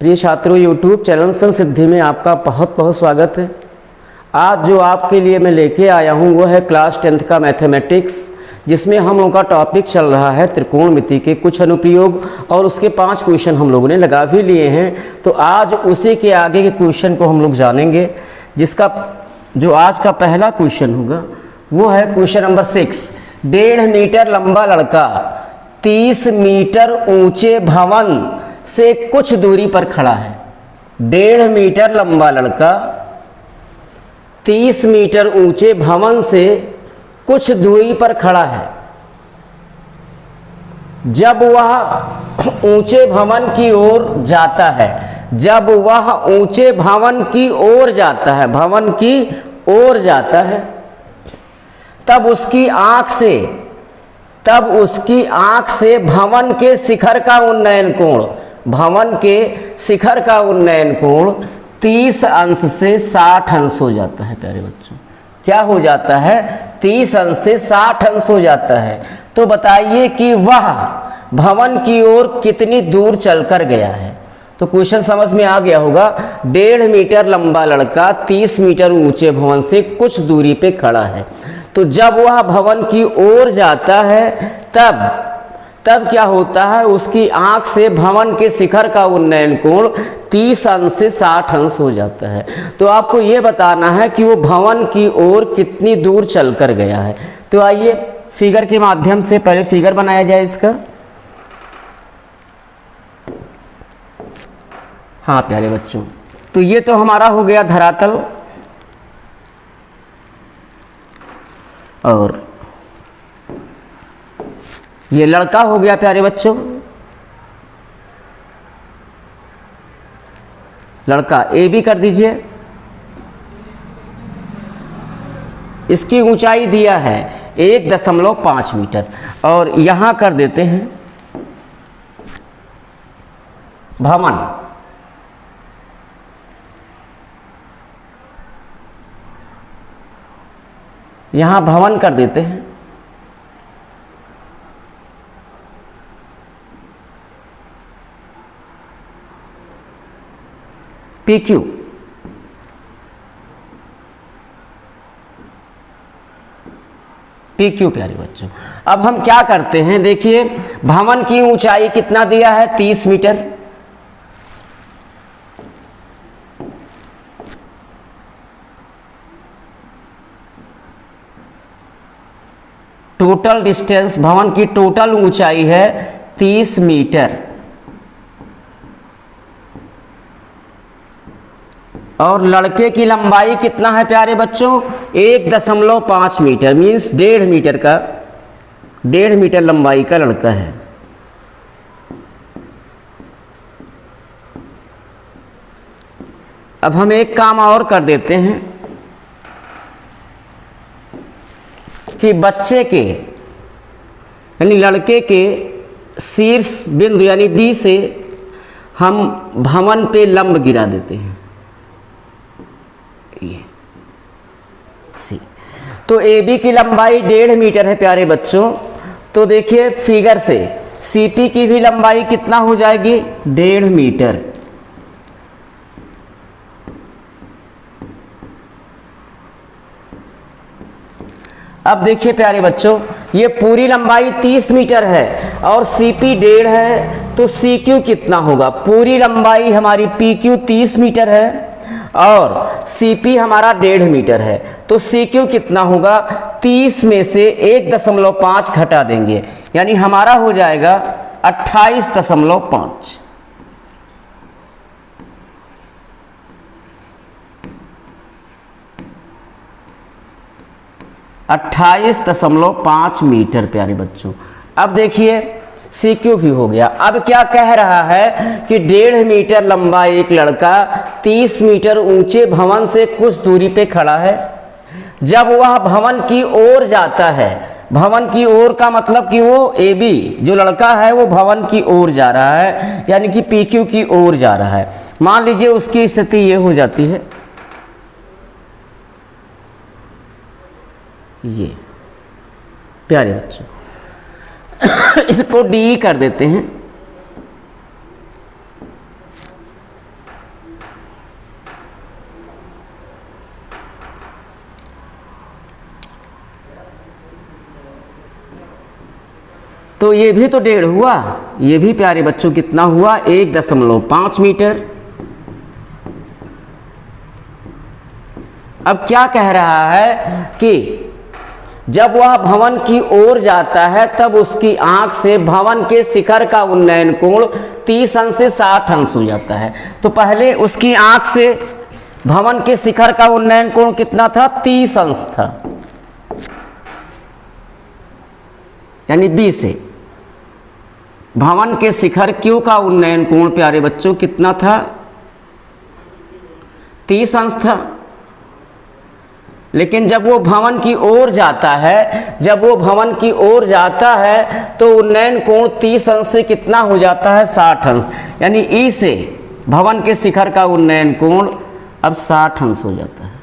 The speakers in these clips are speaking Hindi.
प्रिय छात्रों, यूट्यूब चैनल संसिद्धि में आपका बहुत बहुत स्वागत है। आज जो आपके लिए मैं लेके आया हूँ वो है क्लास 10th का मैथमेटिक्स, जिसमें हम लोगों का टॉपिक चल रहा है त्रिकोणमिति के कुछ अनुप्रयोग और उसके 5 क्वेश्चन हम लोगों ने लगा भी लिए हैं। तो आज उसी के आगे के क्वेश्चन को हम लोग जानेंगे, जिसका जो आज का पहला क्वेश्चन होगा वो है क्वेश्चन नंबर 6। 1.5 मीटर लंबा लड़का 30 मीटर ऊंचे भवन से कुछ दूरी पर खड़ा है। 1.5 मीटर लंबा लड़का 30 मीटर ऊंचे भवन से कुछ दूरी पर खड़ा है। जब वह ऊंचे भवन की ओर जाता है, जब वह ऊंचे भवन की ओर जाता है, भवन की ओर जाता है, तब उसकी आंख से भवन के शिखर का उन्नयन कोण, भवन के शिखर का उन्नयन कोण 30 अंश से 60 अंश हो जाता है। प्यारे बच्चों, क्या हो जाता है? 30 अंश से 60 अंश हो जाता है। तो बताइए कि वह भवन की ओर कितनी दूर चलकर गया है। तो क्वेश्चन समझ में आ गया होगा। 1.5 मीटर लंबा लड़का 30 मीटर ऊंचे भवन से कुछ दूरी पे खड़ा है। तो जब वह भवन की ओर जाता है तब क्या होता है? उसकी आंख से भवन के शिखर का उन्नयन कोण 30 अंश से 60 अंश हो जाता है। तो आपको ये बताना है कि वो भवन की ओर कितनी दूर चलकर गया है। तो आइए फिगर के माध्यम से पहले फिगर बनाया जाए इसका। हाँ प्यारे बच्चों, तो ये तो हमारा हो गया धरातल, और ये लड़का हो गया प्यारे बच्चों। लड़का ए बी कर दीजिए। इसकी ऊंचाई दिया है 1.5 मीटर, और यहां कर देते हैं भवन। यहां भवन कर देते हैं। पी क्यू, पी क्यू प्यारे बच्चों। अब हम क्या करते हैं, देखिए भवन की ऊंचाई कितना दिया है? 30 मीटर। टोटल डिस्टेंस, भवन की टोटल ऊंचाई है 30 मीटर, और लड़के की लंबाई कितना है प्यारे बच्चों? 1.5 मीटर, मीन्स 1.5 मीटर का, 1.5 मीटर लंबाई का लड़का है। अब हम एक काम और कर देते हैं कि बच्चे के यानी लड़के के शीर्ष बिंदु यानी बी से हम भवन पे लंब गिरा देते हैं, ये सी। तो ए बी की लंबाई 1.5 मीटर है प्यारे बच्चों। तो देखिए फिगर से सी पी की भी लंबाई कितना हो जाएगी? 1.5 मीटर। अब देखिए प्यारे बच्चों, ये पूरी लंबाई 30 मीटर है और सी पी 1.5 है, तो सी क्यू कितना होगा? पूरी लंबाई हमारी पी क्यू 30 मीटर है और सी पी हमारा 1.5 मीटर है। तो सी क्यू कितना होगा? 30 में से 1.5 घटा देंगे, यानी हमारा हो जाएगा 28.5। 28.5 मीटर प्यारे बच्चों। अब देखिए सी क्यू भी हो गया। अब क्या कह रहा है कि 1.5 मीटर लंबा एक लड़का 30 मीटर ऊंचे भवन से कुछ दूरी पे खड़ा है। जब वह भवन की ओर जाता है, भवन की ओर का मतलब कि वो ए बी जो लड़का है वो भवन की ओर जा रहा है, यानी कि पी क्यू की ओर जा रहा है। मान लीजिए उसकी स्थिति ये हो जाती है, ये प्यारे बच्चों इसको डी कर देते हैं। तो ये भी तो 1.5 हुआ, ये भी प्यारे बच्चों कितना हुआ 1.5 मीटर। अब क्या कह रहा है कि जब वह भवन की ओर जाता है तब उसकी आंख से भवन के शिखर का उन्नयन कोण 30 अंश से 60 अंश हो जाता है। तो पहले उसकी आंख से भवन के शिखर का उन्नयन कोण कितना था, 30 अंश था, यानी बी से भवन के शिखर क्यू का उन्नयन कोण प्यारे बच्चों कितना था, 30 अंश था। लेकिन जब वो भवन की ओर जाता है, जब वो भवन की ओर जाता है तो उन्नयन कोण 30 अंश से कितना हो जाता है, 60 अंश, यानी ई से भवन के शिखर का उन्नयन कोण अब 60 अंश हो जाता है।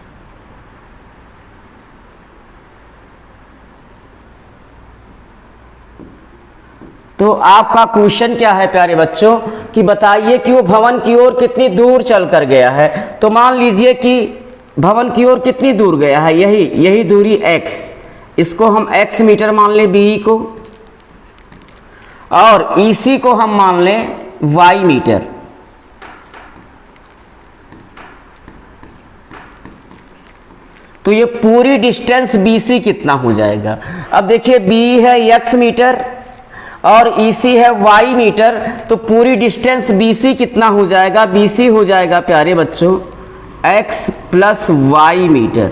तो आपका क्वेश्चन क्या है प्यारे बच्चों कि बताइए कि वो भवन की ओर कितनी दूर चल कर गया है। तो मान लीजिए कि भवन की ओर कितनी दूर गया है, यही दूरी x, इसको हम x मीटर मान लें BE को, और EC को हम मान लें y मीटर। तो ये पूरी डिस्टेंस BC कितना हो जाएगा। अब देखिए BE है x मीटर और EC है y मीटर, तो पूरी डिस्टेंस BC कितना हो जाएगा, BC हो जाएगा प्यारे बच्चों x प्लस y मीटर।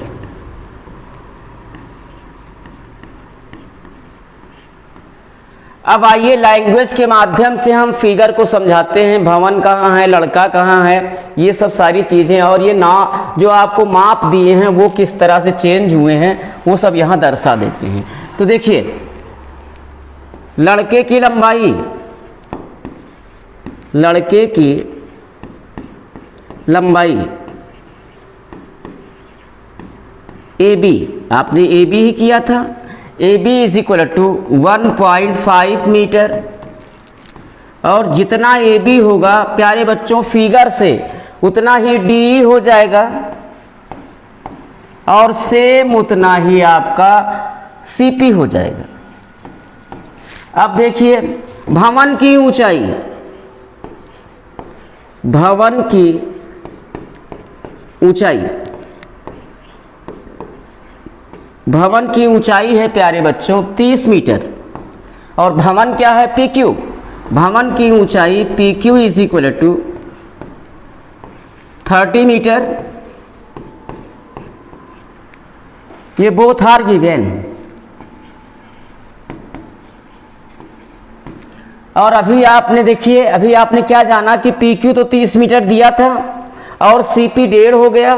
अब आइए लैंग्वेज के माध्यम से हम फिगर को समझाते हैं, भवन कहाँ है, लड़का कहाँ है, ये सब सारी चीजें, और ये ना जो आपको माप दिए हैं वो किस तरह से चेंज हुए हैं वो सब यहाँ दर्शा देते हैं। तो देखिए लड़के की लंबाई AB, आपने AB ही किया था, AB is equal to 1.5 metre, और जितना AB होगा प्यारे बच्चों फिगर से उतना ही DE हो जाएगा, और सेम उतना ही आपका CP हो जाएगा। अब देखिए भवन की ऊंचाई है प्यारे बच्चों 30 मीटर, और भवन क्या है PQ, भवन की ऊंचाई PQ is equal to 30 metre. ये बोथ आर गिवन, और अभी आपने देखिए अभी आपने क्या जाना कि PQ तो 30 मीटर दिया था और CP 1.5 हो गया,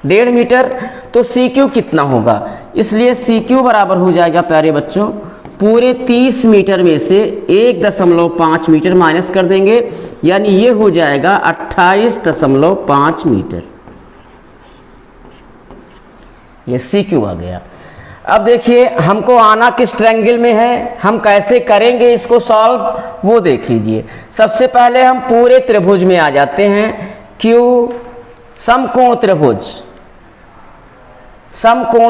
1.5 मीटर, तो CQ कितना होगा, इसलिए CQ बराबर हो जाएगा प्यारे बच्चों पूरे 30 मीटर में से 1.5 मीटर माइनस कर देंगे, यानी ये हो जाएगा 28.5 मीटर, ये CQ आ गया। अब देखिए हमको आना किस ट्रायंगल में है, हम कैसे करेंगे इसको सॉल्व वो देख लीजिए। सबसे पहले हम पूरे त्रिभुज में आ जाते हैं, Q समकोण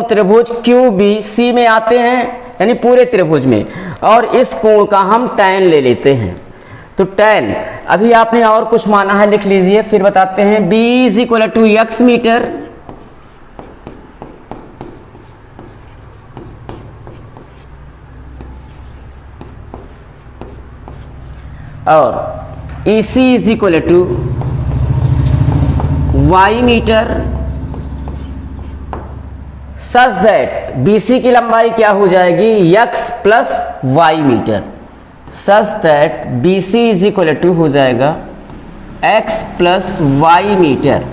त्रिभुज QBC में आते हैं, यानी पूरे त्रिभुज में, और इस कोण का हम tan ले लेते हैं। तो tan अभी आपने और कुछ माना है लिख लीजिए, फिर बताते हैं। B is equal to x metre, और EC is equal to y metre, such that BC की लंबाई क्या हो जाएगी x plus y metre, such that BC is equal to हो जाएगा x प्लस y मीटर।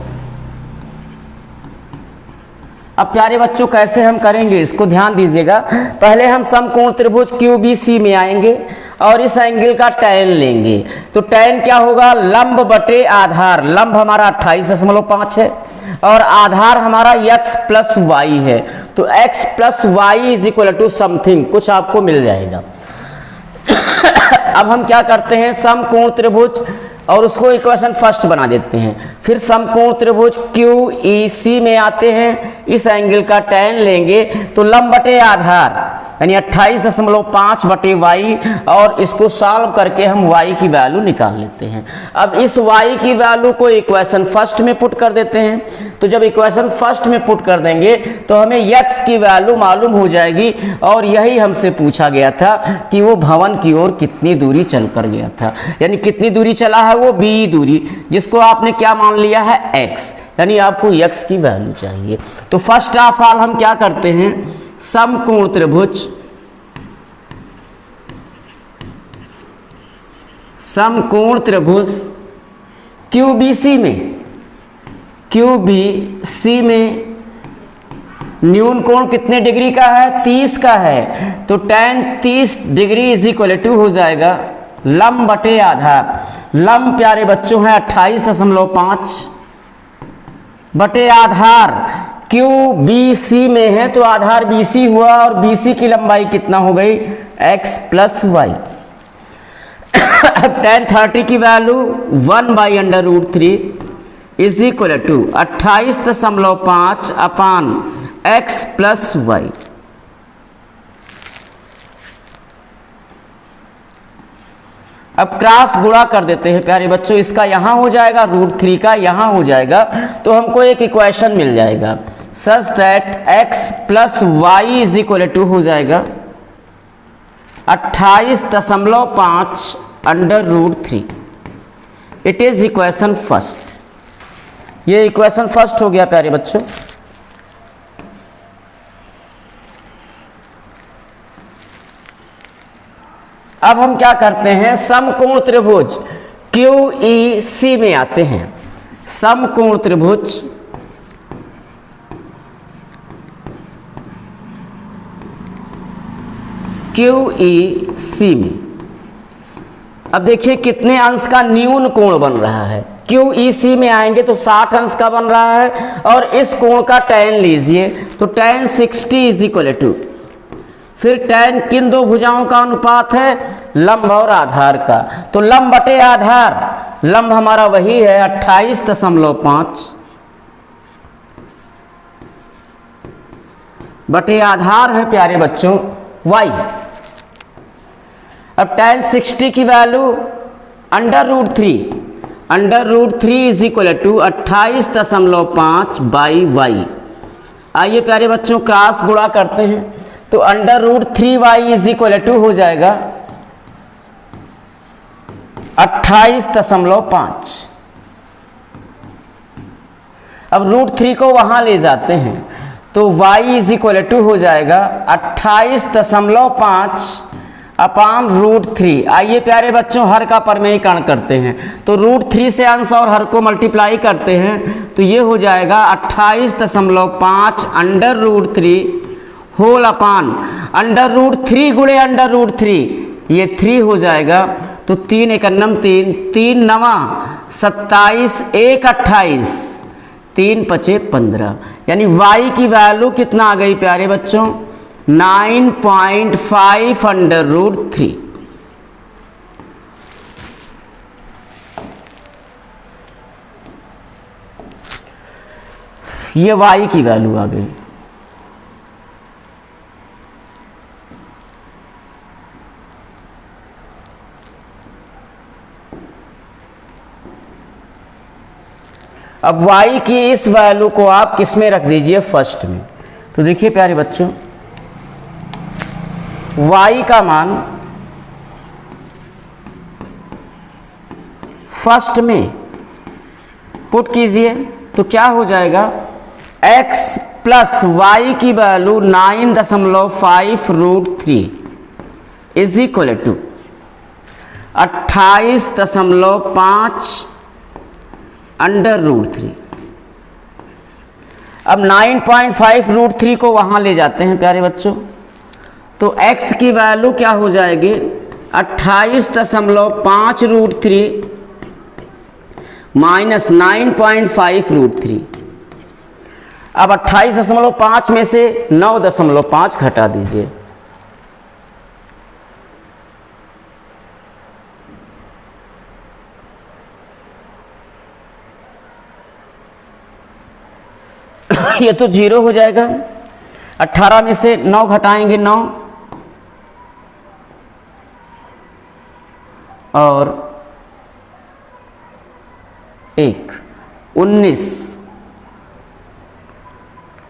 अब प्यारे बच्चों कैसे हम करेंगे इसको ध्यान दीजिएगा। पहले हम समकोण त्रिभुज QBC में आएंगे और इस एंगल का tan लेंगे। तो tan क्या होगा, लंब बटे आधार, लंब हमारा 28.5 है और आधार हमारा x प्लस वाई है, तो x plus Y is equal to something, कुछ आपको मिल जाएगा। अब हम क्या करते हैं, समकोण त्रिभुज और उसको इक्वेशन फर्स्ट बना देते हैं। फिर समकोण त्रिभुज QEC में आते हैं, इस एंगल का tan लेंगे तो लंब बटे आधार यानी 28.5 बटे y, और इसको सॉल्व करके हम y की वैल्यू निकाल लेते हैं। अब इस y की वैल्यू को इक्वेशन फर्स्ट में पुट कर देते हैं। तो जब इक्वेशन फर्स्ट में पुट कर देंगे तो हमें x की वैल्यू मालूम हो जाएगी, और यही हमसे पूछा गया था कि वो भवन की ओर कितनी दूरी चल कर गया था, यानी कितनी दूरी चला है वो b दूरी, जिसको आपने क्या मान लिया है x, यानी आपको x की वैल्यू चाहिए। तो फर्स्ट ऑफ ऑल हम क्या करते हैं, समकोण त्रिभुज QBC में न्यून कोण कितने डिग्री का है, 30 का है। तो tan 30 degree is equal to हो जाएगा लंब बटे आधार। लंब प्यारे बच्चों है 28.5 बटे आधार QBC में है, तो आधार BC हुआ, और BC की लंबाई कितना हो गई, x प्लस वाई। tan 30 की value 1/√3 is equal to 28.5 upon x plus Y. अब क्रॉस गुणा कर देते हैं प्यारे बच्चों, इसका यहां हो जाएगा, √3 का यहां हो जाएगा, तो हमको एक इक्वेशन मिल जाएगा such that x plus Y is equal to हो जाएगा 28.5 √3। It is equation first. ये इक्वेशन फर्स्ट हो गया प्यारे बच्चों। अब हम क्या करते हैं, समकोण त्रिभुज QEC में आते हैं। समकोण त्रिभुज QEC में अब देखिए कितने अंश का न्यून कोण बन रहा है। QEC में आएंगे तो 60 अंश का बन रहा है, और इस कोण का tan लीजिए तो tan 60 इज इक्वल टू, फिर tan किन दो भुजाओं का अनुपात है, लंब और आधार का। तो लंब बटे आधार, लंब हमारा वही है 28.5 बटे आधार है प्यारे बच्चों y। अब tan 60 की value √3 is equal to 28.5 by Y. आइए प्यारे बच्चों क्रॉस गुणा करते हैं, तो √3y इज इक्वल टू हो जाएगा 28.5। अब √3 को वहां ले जाते हैं तो y इज इक्वल टू हो जाएगा 28.5 अपान √3। आइए प्यारे बच्चों हर का परमेयीकरण करते हैं, तो √3 से अंश और हर को मल्टीप्लाई करते हैं, तो ये हो जाएगा 28.5 √3 होल अपान √3 गुणे √3, ये 3 हो जाएगा। तो 3 × 3 3 9 27 1 28 3 5 15, यानी y की वैल्यू कितना आ गई प्यारे बच्चों, 9.5 √3। ये y की वैल्यू आ गई। अब y की इस वैल्यू को आप किस में रख दीजिए, फर्स्ट में। तो देखिए प्यारे बच्चों y का मान फर्स्ट में पुट कीजिए तो क्या हो जाएगा, x प्लस वाई की वैल्यू 9.5 √3 इज इक्वल टू 28.5 √3। अब 9.5 √3 को वहां ले जाते हैं प्यारे बच्चों, तो x की वैल्यू क्या हो जाएगी, 28.5 √3 माइनस 9.5 √3। अब 28.5 में से 9.5 घटा दीजिए, ये तो 0 हो जाएगा। 18 में से 9 घटाएंगे 9 और 1 19,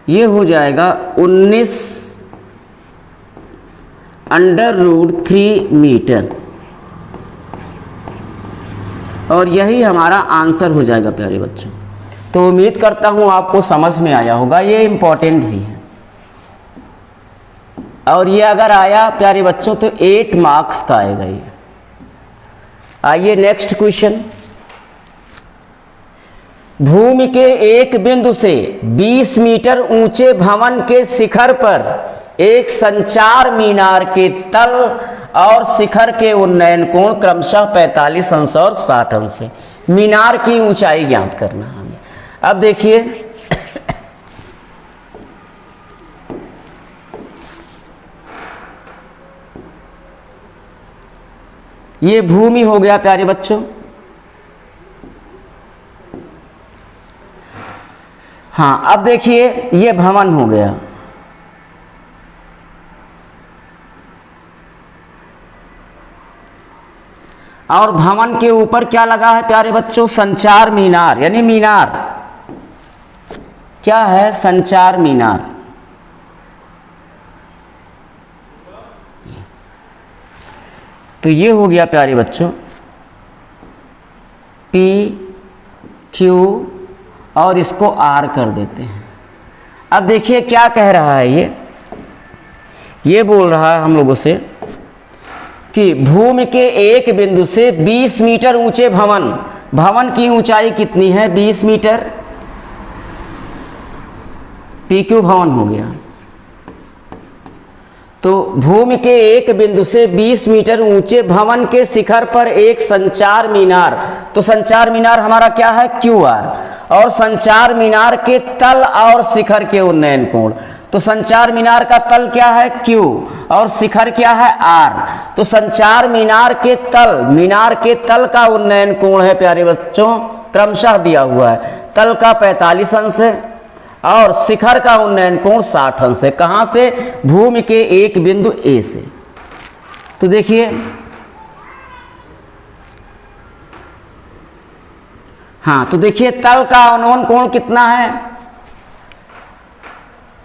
ये हो जाएगा 19 √3 मीटर, और यही हमारा आंसर हो जाएगा प्यारे बच्चों। तो उम्मीद करता हूँ आपको समझ में आया होगा, ये इम्पोर्टेंट भी है। और ये अगर आया प्यारे बच्चों तो 8 मार्क्स का आएगा ये। आइए नेक्स्ट क्वेश्चन। भूमि के एक बिंदु से 20 मीटर ऊंचे भवन के शिखर पर एक संचार मीनार के तल और शिखर के उन्नयन कोण क्रमशः 45 अंश और 60 अंश है। मीनार की ऊंचाई ज्ञात करना है हमें। अब देखिए ये भूमि हो गया प्यारे बच्चों। हाँ, अब देखिए ये भवन हो गया। और भवन के ऊपर क्या लगा है प्यारे बच्चों? संचार मीनार, यानी मीनार। क्या है? संचार मीनार। तो ये हो गया प्यारे बच्चों P Q, और इसको R कर देते हैं। अब देखिए क्या कह रहा है ये बोल रहा है हम लोगों से कि भूमि के एक बिंदु से 20 मीटर ऊंचे भवन की ऊंचाई कितनी है? 20 मीटर। PQ भवन हो गया। तो भूमि के एक बिंदु से 20 मीटर ऊंचे भवन के शिखर पर एक संचार मीनार, तो संचार मीनार हमारा क्या है? QR। और संचार मीनार के तल और शिखर के उन्नयन कोण, तो संचार मीनार का तल क्या है? Q, और शिखर क्या है? R। तो संचार मीनार के तल का उन्नयन कोण है प्यारे बच्चों, क्रमशः दिया हुआ है। तल का 45 अंश है और शिखर का उन्नयन कोण 60 अंश है। कहाँ से? भूमि के एक बिंदु A से। तो देखिए हाँ, तो देखिए तल का अवनमन कोण कितना है?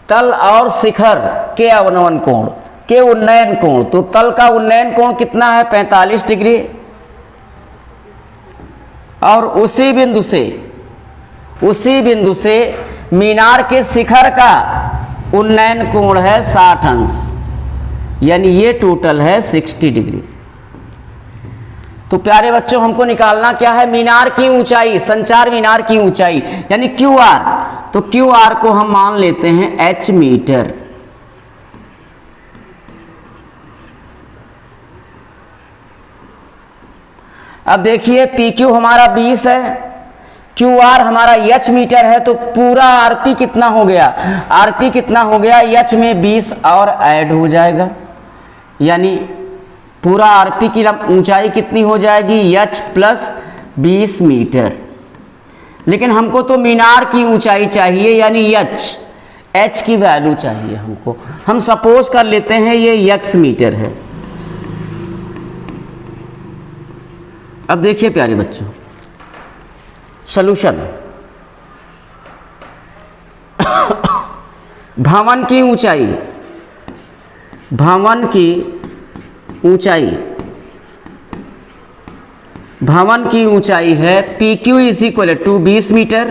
तल और शिखर के अवनमन कोण के उन्नयन कोण, तो तल का उन्नयन कोण कितना है? 45 डिग्री। और उसी बिंदु से मीनार के शिखर का उन्नयन कोण है 60 अंश, यानी ये टोटल है 60 डिग्री। तो प्यारे बच्चों हमको निकालना क्या है? मीनार की ऊंचाई, संचार मीनार की ऊंचाई, यानी QR। तो QR को हम मान लेते हैं H मीटर। अब देखिए PQ हमारा 20 है, QR हमारा H मीटर है, तो पूरा RP कितना हो गया? RP कितना हो गया? H में 20 और ऐड हो जाएगा, यानी पूरा RP की ऊंचाई कितनी हो जाएगी? H plus 20 metre. लेकिन हमको तो मीनार की ऊंचाई चाहिए, यानी H की वैल्यू चाहिए हमको। हम सपोज कर लेते हैं ये X मीटर है। अब देखिए प्यारे बच्चों सॉल्यूशन। भवन की ऊंचाई है PQ is equal to 20 metre.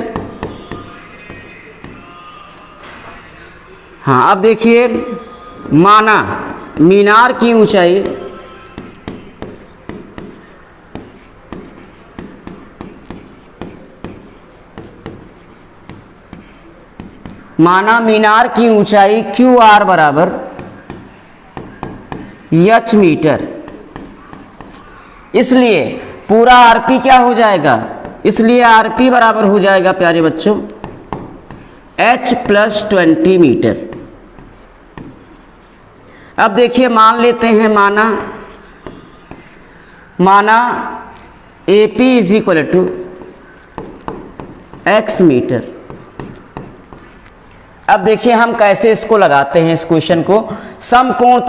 हाँ, अब देखिए माना मीनार की ऊंचाई QR बराबर H मीटर। इसलिए पूरा RP क्या हो जाएगा? इसलिए RP बराबर हो जाएगा प्यारे बच्चों H प्लस 20 मीटर। अब देखिए मान लेते हैं माना AP is equal to X metre. अब देखिए हम कैसे इसको लगाते हैं इस क्वेश्चन को। समकोण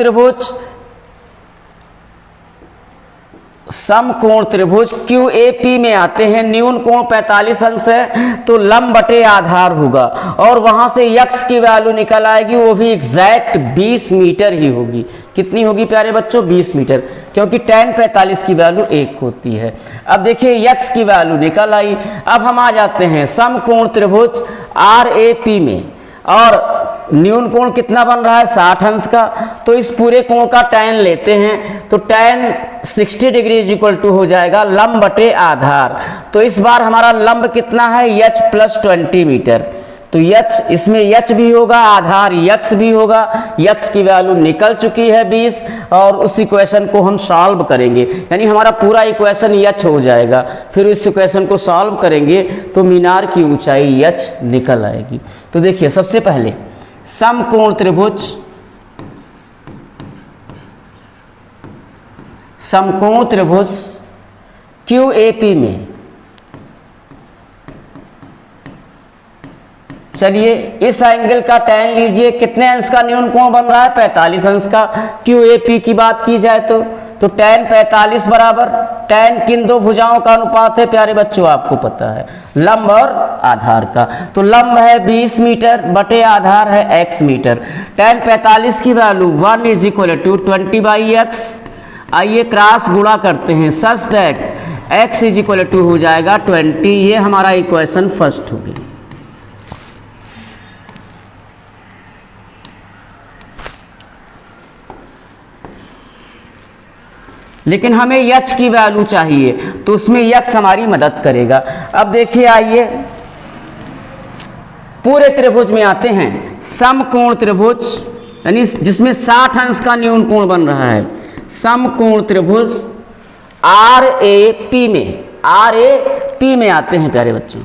त्रिभुज QAP में आते हैं, न्यून कोण 45 अंश है तो लंब बटे आधार होगा और वहां से यक्स की वैल्यू निकल आएगी, वो भी एग्जैक्ट 20 मीटर ही होगी। कितनी होगी प्यारे बच्चों? 20 मीटर, क्योंकि tan 45 की वैल्यू 1 होती है। अब देखिए यक्स की वैल्यू निकल आई। अब हम आ जाते हैं समकोण त्रिभुज RAP में, और न्यून कोण कितना बन रहा है? 60 अंश का। तो इस पूरे कोण का tan लेते हैं तो tan 60 degree is equal to हो जाएगा लंब बटे आधार। तो इस बार हमारा लंब कितना है? h plus 20 metre. तो h, इसमें h भी होगा, आधार x भी होगा। x की वैल्यू निकल चुकी है 20, और उस इक्वेशन को हम सॉल्व करेंगे, यानी हमारा पूरा इक्वेशन h हो जाएगा। फिर इस इक्वेशन को सॉल्व करेंगे तो मीनार की ऊंचाई h निकल आएगी। तो देखिए सबसे पहले समकोण त्रिभुज QAP में, चलिए इस एंगल का tan लीजिए। कितने अंश का न्यून कोण बन रहा है? 45 अंश का। QAP की बात की जाए तो tan 45 बराबर tan किन दो भुजाओं का अनुपात है प्यारे बच्चों? आपको पता है, लंब और आधार का। तो लंब है 20 मीटर बटे आधार है x मीटर। tan 45 की value 1 is equal to 20/x। आइए क्रॉस गुणा करते हैं, such that x is equal to हो जाएगा 20। ये हमारा इक्वेशन फर्स्ट हो गई। लेकिन हमें h की वैल्यू चाहिए, तो उसमें x हमारी मदद करेगा। अब देखिए, आइए पूरे त्रिभुज में आते हैं। समकोण त्रिभुज यानी जिसमें 60 अंश का न्यून कोण बन रहा है, समकोण त्रिभुज RAP में आते हैं प्यारे बच्चों।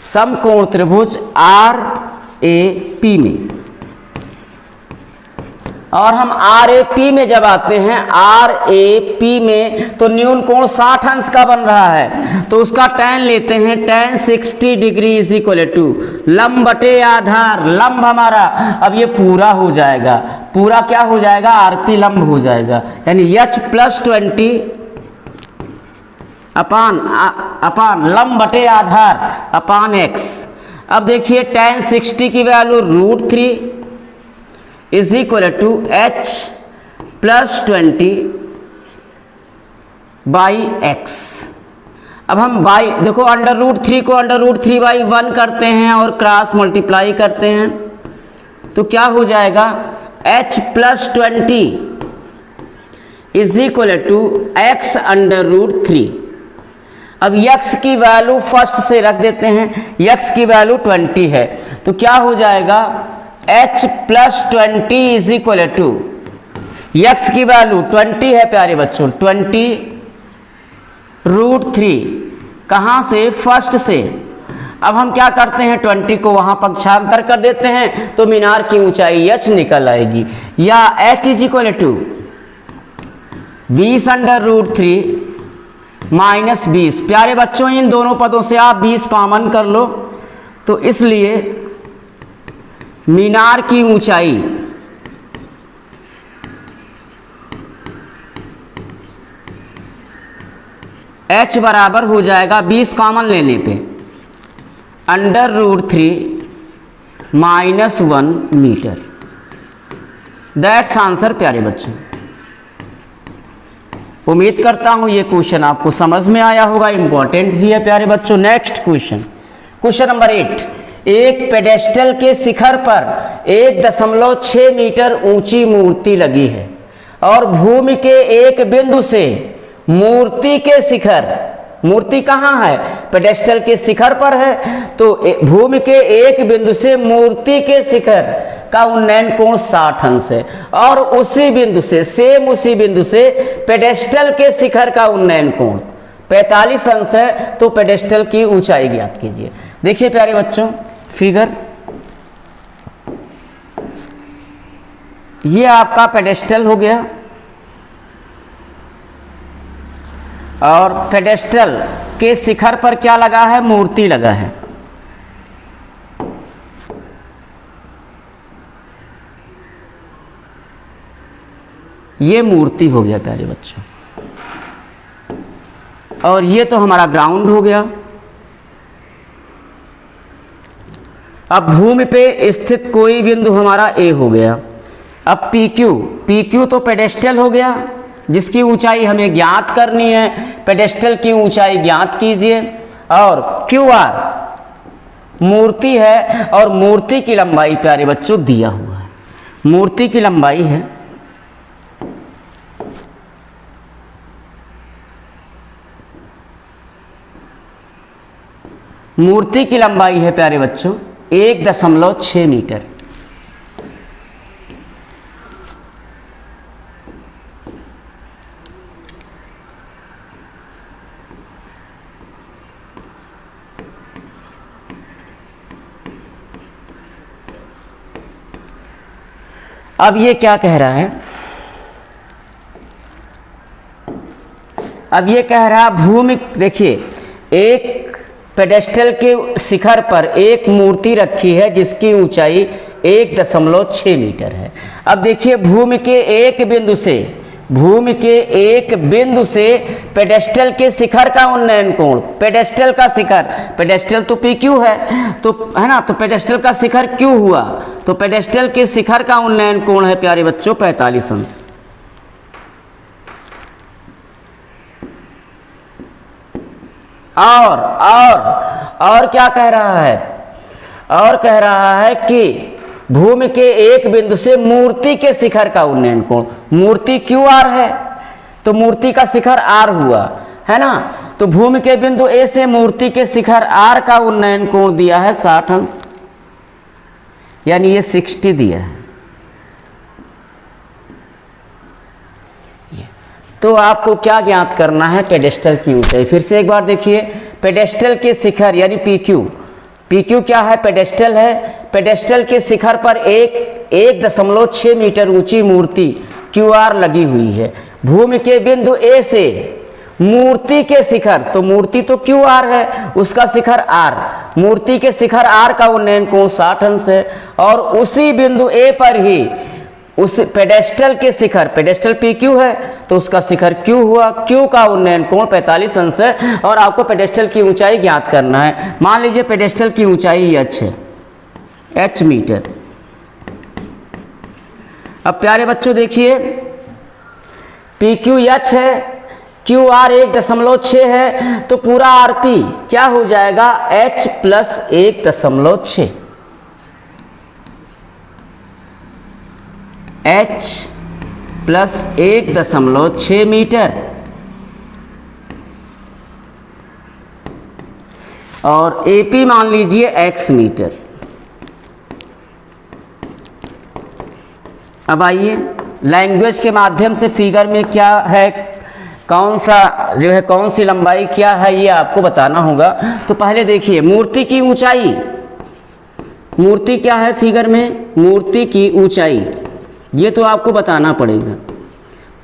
समकोण त्रिभुज RAP में, और हम RAP में जब आते हैं, RAP में तो न्यून कोण 60 अंश का बन रहा है, तो उसका tan लेते हैं। tan 60 degree is equal to लंब बटे आधार। लंब हमारा अब ये पूरा हो जाएगा, पूरा क्या हो जाएगा? RP लंब हो जाएगा, यानी h प्लस 20 अपान लंब बटे आधार अपान x। अब देखिए tan 60 की value √3 is equal to h plus 20 by x। अब हम बाई देखो √3 को √3/1 करते हैं और क्रॉस मल्टीप्लाई करते हैं, तो क्या हो जाएगा? h plus 20 is equal to x √3। अब x की वैल्यू फर्स्ट से रख देते हैं, x की वैल्यू 20 है, तो क्या हो जाएगा? h plus 20 is equal to, x की वैल्यू 20 है प्यारे बच्चों, 20 √3। कहाँ से? फर्स्ट से। अब हम क्या करते हैं? 20 को वहां पक्षांतर कर देते हैं, तो मीनार की ऊंचाई h निकल आएगी, या h is equal to 20 √3 minus 20। प्यारे बच्चों इन दोनों पदों से आप 20 कॉमन कर लो, तो इसलिए मीनार की ऊंचाई h बराबर हो जाएगा 20 कॉमन लेने पे √3 माइनस 1 मीटर। दैट्स आंसर प्यारे बच्चों। उम्मीद करता हूं ये क्वेश्चन आपको समझ में आया होगा, इंपॉर्टेंट भी है प्यारे बच्चों। Next question number 8। एक पेडेस्टल के शिखर पर 1.6 मीटर ऊंची मूर्ति लगी है और भूमि के एक बिंदु से मूर्ति के शिखर, मूर्ति कहाँ है? पेडेस्टल के शिखर पर है, तो भूमि के एक बिंदु से मूर्ति के शिखर का उन्नयन कोण 60 अंश है, और उसी बिंदु से उसी बिंदु से पेडेस्टल के शिखर का उन्नयन कोण 45 अंश है। तो पेडेस्टल की ऊंचाई ज्ञात कीजिए। देखिए प्यारे बच्चों फिगर, ये आपका पेडेस्टल हो गया, और पेडेस्टल के शिखर पर क्या लगा है? मूर्ति लगा है। ये मूर्ति हो गया प्यारे बच्चों, और ये तो हमारा ग्राउंड हो गया। अब भूमि पे स्थित कोई बिंदु हमारा ए हो गया। अब पी क्यू तो पेडेस्टल हो गया, जिसकी ऊंचाई हमें ज्ञात करनी है। पेडेस्टल की ऊंचाई ज्ञात कीजिए। और क्यू आर मूर्ति है, और मूर्ति की लंबाई प्यारे बच्चों दिया हुआ है। मूर्ति की लंबाई है प्यारे बच्चों 1.6 मीटर। अब ये क्या कह रहा है? अब ये कह रहा है भूमि, देखिए एक पेडेस्टल के शिखर पर एक मूर्ति रखी है जिसकी ऊंचाई 1.6 मीटर है। अब देखिए भूमि के एक बिंदु से पेडेस्टल के शिखर का उन्नयन कोण, पेडेस्टल का शिखर, पेडेस्टल तो पी क्यू है, तो है ना, तो पेडेस्टल का शिखर क्यू हुआ, तो पेडेस्टल के शिखर का उन्नयन कोण है प्यारे बच्चों 45 अंश। और क्या कह रहा है? और कह रहा है कि भूमि के एक बिंदु से मूर्ति के शिखर का उन्नयन कोण, मूर्ति क्यू आर है तो मूर्ति का शिखर आर हुआ, है ना, तो भूमि के बिंदु ए से मूर्ति के शिखर आर का उन्नयन कोण दिया है 60 अंश, यानी ये 60 दिया है। तो आपको क्या ज्ञात करना है? पेडेस्टल की ऊंचाई। फिर से एक बार देखिए, पेडेस्टल के शिखर यानी पी क्यू क्या है? पेडेस्टल है। पेडेस्टल के शिखर पर 1.6 मीटर ऊंची मूर्ति क्यू आर लगी हुई है। भूमि के बिंदु ए से मूर्ति के शिखर, तो मूर्ति तो क्यू आर है, उसका शिखर आर, मूर्ति के शिखर आर का उन्नयन कोण 60 अंश है। और उसी बिंदु ए पर ही उस पेडेस्टल के शिखर, पेडेस्टल पी क्यू है तो उसका शिखर क्यू हुआ, क्यू का उन्नयन कोण 45 अंश है। और आपको पेडेस्टल की ऊंचाई ज्ञात करना है। मान लीजिए पेडेस्टल की ऊंचाई h है, h मीटर। अब प्यारे बच्चों देखिए, पी क्यू h है, क्यू आर 1.6 है, तो पूरा आर पी क्या हो जाएगा? h plus 1.6, h plus 1.6 metre. और AP मान लीजिए x मीटर। अब आइए लैंग्वेज के माध्यम से फिगर में क्या है, कौन सा जो है, कौन सी लंबाई क्या है, ये आपको बताना होगा। तो पहले देखिए मूर्ति की ऊंचाई, मूर्ति क्या है फिगर में? मूर्ति की ऊंचाई, ये तो आपको बताना पड़ेगा।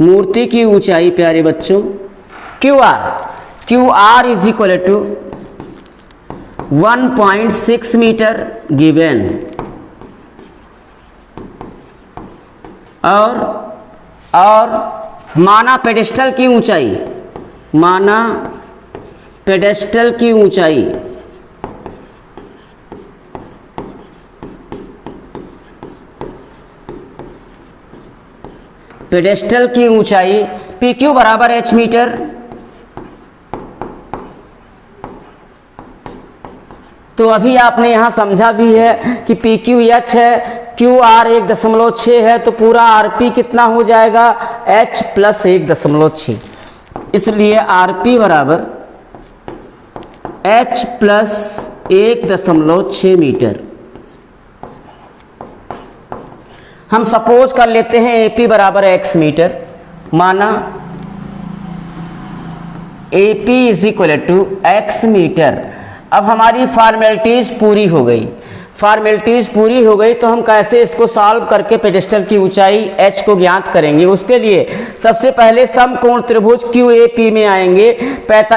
मूर्ति की ऊंचाई प्यारे बच्चों Q R is equal to 1.6 metre given. और माना पेडेस्टल की ऊंचाई, माना पेडेस्टल की ऊंचाई पेडेस्टल की ऊंचाई पी क्यू बराबर h मीटर। तो अभी आपने यहाँ समझा भी है कि पी क्यू h है, क्यू आर 1.6 है, तो पूरा आर पी कितना हो जाएगा? h plus 1.6। इसलिए आर पी बराबर h प्लस 1.6 मीटर। हम सपोज कर लेते हैं AP बराबर x मीटर, माना AP is equal to x metre. अब हमारी फॉर्मेलिटीज पूरी हो गई। फॉर्मेलिटीज पूरी हो गई तो हम कैसे इसको सॉल्व करके पेडेस्टल की ऊंचाई h को ज्ञात करेंगे। उसके लिए सबसे पहले समकोण त्रिभुज QAP में आएंगे,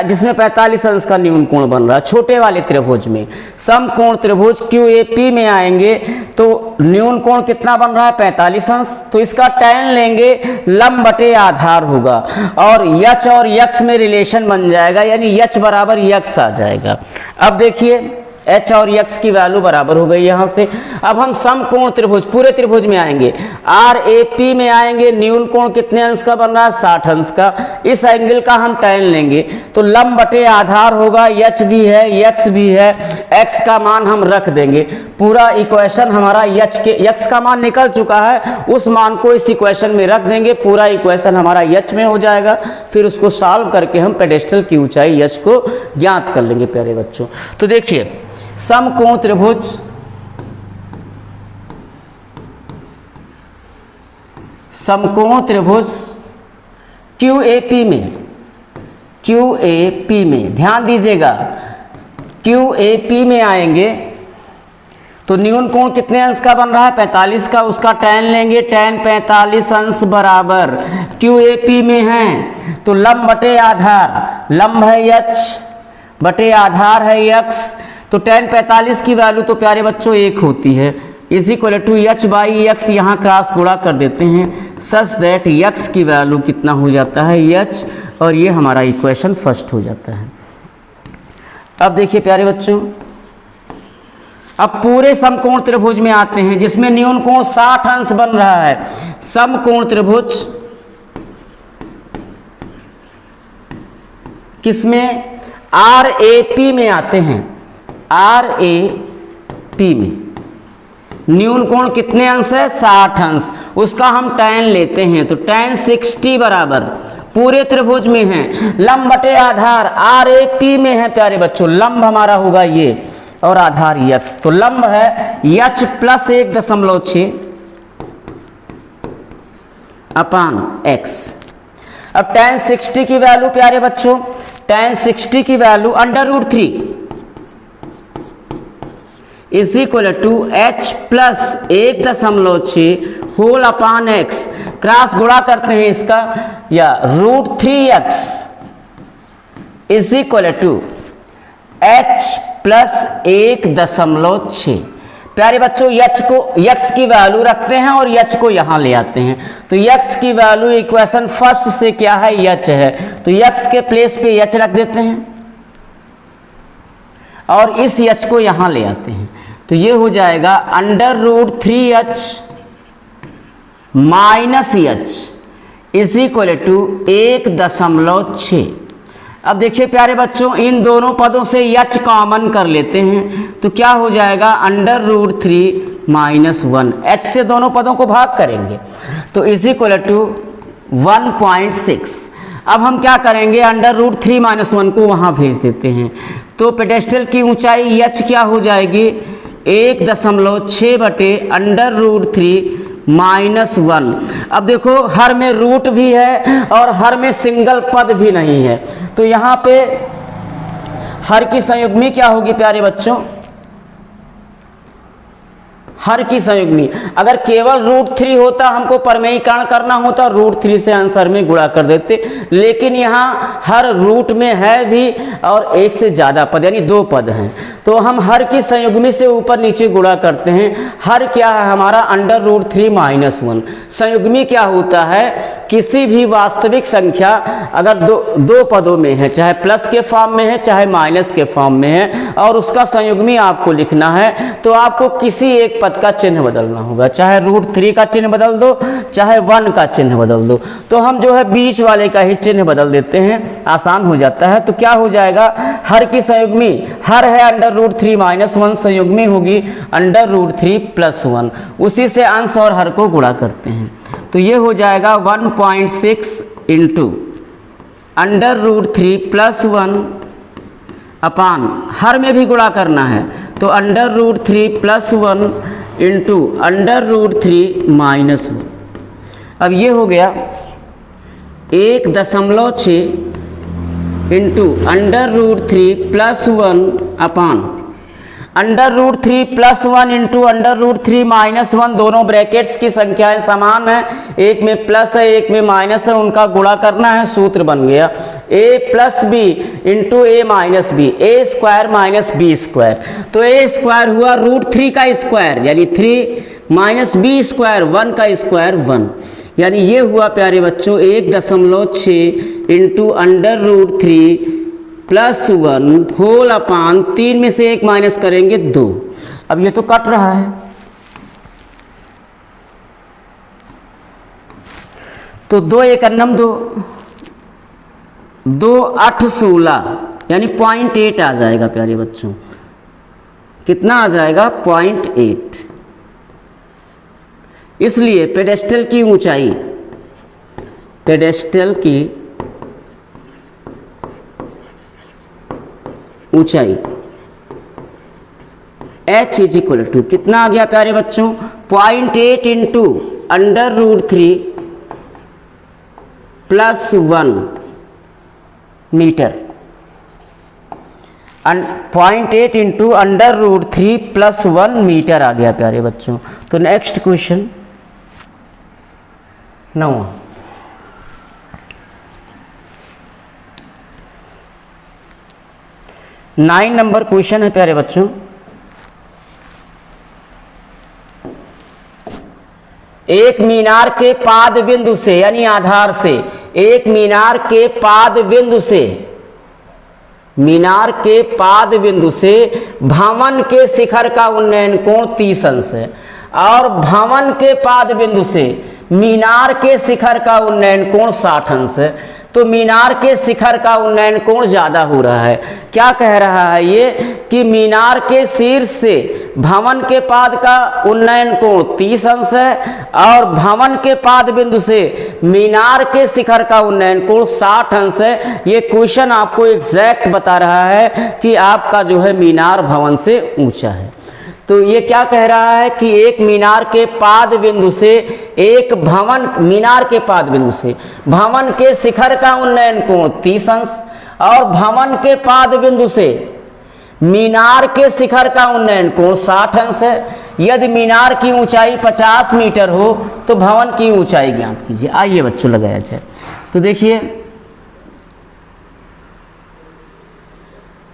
जिसमें 45 अंश का न्यून कोण बन रहा है। छोटे वाले त्रिभुज में समकोण त्रिभुज QAP में आएंगे तो न्यून कोण कितना बन रहा है 45 अंश। तो इसका tan लेंगे, लंब बटे आधार होगा और h और x में रिलेशन बन जाएगा, यानी h बराबर x आ जाएगा। अब देखिए h और x की वैल्यू बराबर हो गई यहाँ से। अब हम समकोण त्रिभुज पूरे त्रिभुज में आएंगे, RAP में आएंगे, न्यून कोण कितने अंश का बन रहा है 60 अंश का। इस एंगल का हम tan लेंगे तो लंब बटे आधार होगा, h भी है x भी है, x का मान हम रख देंगे। पूरा इक्वेशन हमारा x का मान निकल चुका है, उस मान को इस इक्वेशन में रख देंगे, पूरा इक्वेशन हमारा h में हो जाएगा। फिर उसको सॉल्व करके हम पेडेस्टल की ऊंचाई h को ज्ञात कर लेंगे प्यारे बच्चों। तो देखिए समकोण त्रिभुज QAP में ध्यान दीजिएगा, QAP में आएंगे तो न्यून कोण कितने अंश का बन रहा है 45 का। उसका tan लेंगे, tan 45 अंश बराबर QAP में है तो लंब बटे आधार, लंब है h बटे आधार है x। तो tan 45 की वैल्यू तो प्यारे बच्चों 1 होती है, is equal to h by x, यहाँ क्रॉस गुणा कर देते हैं सच दैट x की वैल्यू कितना हो जाता है h, और ये हमारा इक्वेशन फर्स्ट हो जाता है। अब देखिए प्यारे बच्चों, अब पूरे समकोण त्रिभुज में आते हैं जिसमें न्यून कोण 60 अंश बन रहा है। समकोण त्रिभुज किसमें RAP में आते हैं, RAP में न्यून कोण कितने अंश है 60 अंश, उसका हम tan लेते हैं तो tan 60 बराबर पूरे त्रिभुज में है, लंब बटे आधार RAP में है प्यारे बच्चों, लंब हमारा होगा ये और आधार h, तो लंब है h प्लस 1.6 अपान x। अब tan 60 की वैल्यू प्यारे बच्चों, tan 60 की value √3 is equal to h plus 1.6 whole upon x, cross गुणा करते हैं इसका, या √3x is equal to h plus 1.6। प्यारे बच्चों x की वैल्यू रखते हैं और h को यहाँ ले आते हैं, तो x की वैल्यू इक्वेशन फर्स्ट से क्या है h है, तो x के प्लेस पे h रख देते हैं और इस h को यहाँ ले आते हैं, तो ये हो जाएगा √3h minus h is equal to 1.6। अब देखिए प्यारे बच्चों, इन दोनों पदों से h कॉमन कर लेते हैं तो क्या हो जाएगा √3 माइनस 1, h से दोनों पदों को भाग करेंगे तो इज इक्वल टू 1.6। अब हम क्या करेंगे, √3 माइनस 1 को वहाँ भेज देते हैं, तो पेडेस्टल की ऊंचाई h क्या हो जाएगी 1.6 बटे √3 माइनस 1। अब देखो हर में रूट भी है और हर में सिंगल पद भी नहीं है, तो यहाँ पे हर की संयुग्मी क्या होगी प्यारे बच्चों, हर की संयुग्मी। अगर केवल √3 होता, हमको परमेयीकरण करना होता, √3 से आंसर में गुणा कर देते, लेकिन यहाँ हर रूट में है भी और एक से ज़्यादा पद यानी 2 पद हैं, तो हम हर की संयुग्मी से ऊपर नीचे गुणा करते हैं। हर क्या है हमारा √3 माइनस 1। संयुग्मी क्या होता है, किसी भी वास्तविक संख्या अगर दो पदों में है, चाहे प्लस के फॉर्म में है चाहे माइनस के फॉर्म में है, और उसका संयुग्मी आपको लिखना है, तो आपको किसी एक पद का चिन्ह बदलना होगा, चाहे √3 का चिन्ह बदल दो चाहे 1 का चिन्ह बदल दो, तो हम जो है बीच वाले का ही चिन्ह बदल देते हैं, आसान हो जाता है। तो क्या हो जाएगा, हर की संयुग्मी, हर है √3 माइनस 1, संयुग्मी होगी √3 प्लस 1, उसी से अंश और हर को गुणा करते हैं, तो ये हो जाएगा 1.6 इंटू √3 प्लस 1 अपान, हर में भी गुणा करना है तो √3 प्लस 1 इंटू √3 माइनस 1। अब ये हो गया 1.6 इंटू √3 प्लस 1 अपान √3 + 1 इंटू √3 - 1, दोनों ब्रैकेट्स की संख्याएं समान है, एक में प्लस है एक में माइनस है, उनका गुणा करना है, सूत्र बन गया a + b into a - b, a² - b²। तो a² हुआ √3 का स्क्वायर यानी 3 - b², 1 का स्क्वायर 1, यानी ये हुआ प्यारे बच्चों 1.6 इंटू √3 + 1 होल अपान 3 में से 1 माइनस करेंगे 2। अब ये तो कट रहा है, तो 2 1 2, 2 8 16 यानी 0.8 आ जाएगा प्यारे बच्चों। कितना आ जाएगा? 0.8। इसलिए पेडेस्टल की ऊंचाई, पेडेस्टल की ऊंचाई h = कितना आ गया प्यारे बच्चों? 0.8 इंटू √3 + 1 मीटर, 0.8 इंटू √3 + 1 मीटर आ गया प्यारे बच्चों। तो नेक्स्ट क्वेश्चन 9। 9 नंबर क्वेश्चन है प्यारे बच्चों। एक मीनार के पाद बिंदु से यानी आधार से, एक मीनार के पाद बिंदु से, मीनार के पाद बिंदु से भवन के शिखर का उन्नयन कोण 30 अंश है, और भवन के पाद बिंदु से मीनार के शिखर का उन्नयन कोण 60 अंश है। तो मीनार के शिखर का उन्नयन कोण ज़्यादा हो रहा है। क्या कह रहा है ये कि मीनार के शीर्ष से भवन के पाद का उन्नयन कोण 30 अंश है, और भवन के पाद बिंदु से मीनार के शिखर का उन्नयन कोण 60 अंश है। ये क्वेश्चन आपको एग्जैक्ट बता रहा है कि आपका जो है मीनार भवन से ऊंचा है। तो ये क्या कह रहा है कि एक मीनार के पाद बिंदु से, एक भवन, मीनार के पाद बिंदु से भवन के शिखर का उन्नयन कोण 30 अंश, और भवन के पाद बिंदु से मीनार के शिखर का उन्नयन कोण 60 अंश है। यदि मीनार की ऊंचाई 50 मीटर हो तो भवन की ऊंचाई ज्ञात कीजिए। आइए बच्चों लगाया जाए। तो देखिए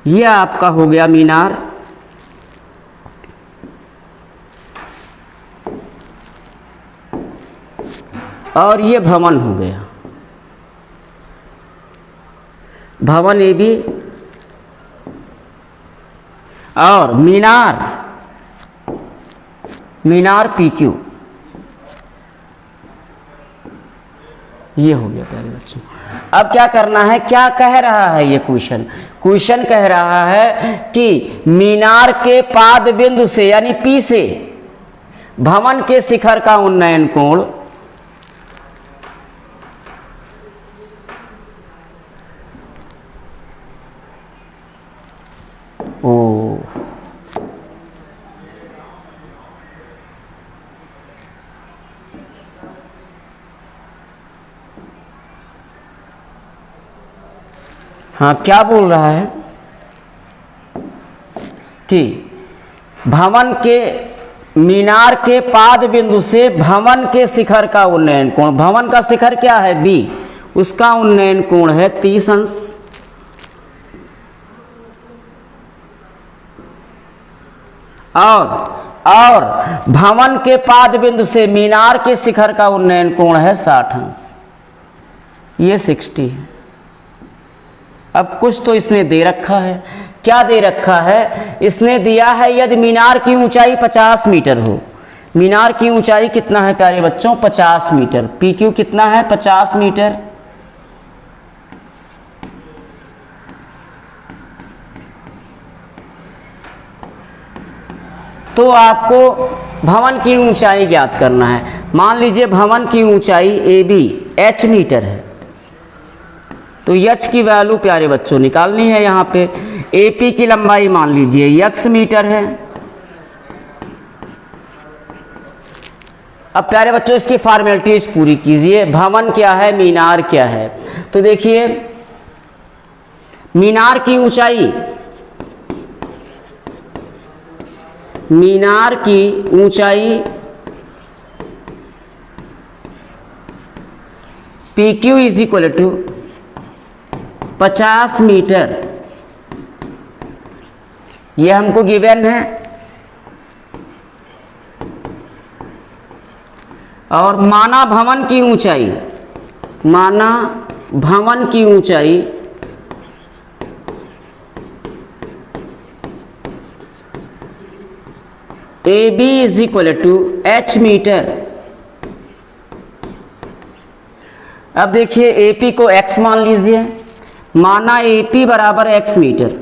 यह आपका हो गया मीनार, और ये भवन हो गया, भवन AB, और मीनार, मीनार PQ। ये हो गया प्यारे बच्चों। अब क्या करना है, क्या कह रहा है ये क्वेश्चन? क्वेश्चन कह रहा है कि मीनार के पाद बिंदु से यानी P से भवन के शिखर का उन्नयन कोण हाँ, क्या बोल रहा है कि भवन के, मीनार के पाद बिंदु से भवन के शिखर का उन्नयन कोण, भवन का शिखर क्या है B, उसका उन्नयन कोण है 30 अंश, और भवन के पाद बिंदु से मीनार के शिखर का उन्नयन कोण है 60 अंश, ये 60 है। अब कुछ तो इसने दे रखा है। क्या दे रखा है? इसने दिया है यदि मीनार की ऊंचाई 50 मीटर हो। मीनार की ऊंचाई कितना है प्यारे बच्चों? 50 मीटर। PQ कितना है? 50 मीटर। तो आपको भवन की ऊंचाई ज्ञात करना है। मान लीजिए भवन की ऊंचाई AB H मीटर है, तो H की वैल्यू प्यारे बच्चों निकालनी है। यहाँ पे AP की लंबाई मान लीजिए X मीटर है। अब प्यारे बच्चों इसकी फॉर्मेलिटीज पूरी कीजिए। भवन क्या है, मीनार क्या है? तो देखिए मीनार की ऊंचाई मीनार की ऊंचाई PQ is equal to 50 metre, यह हमको गिवन है। और माना भवन की ऊंचाई, माना भवन की ऊंचाई AB is equal to H metre. अब देखिए AP को x मान लीजिए, माना AP बराबर x मीटर।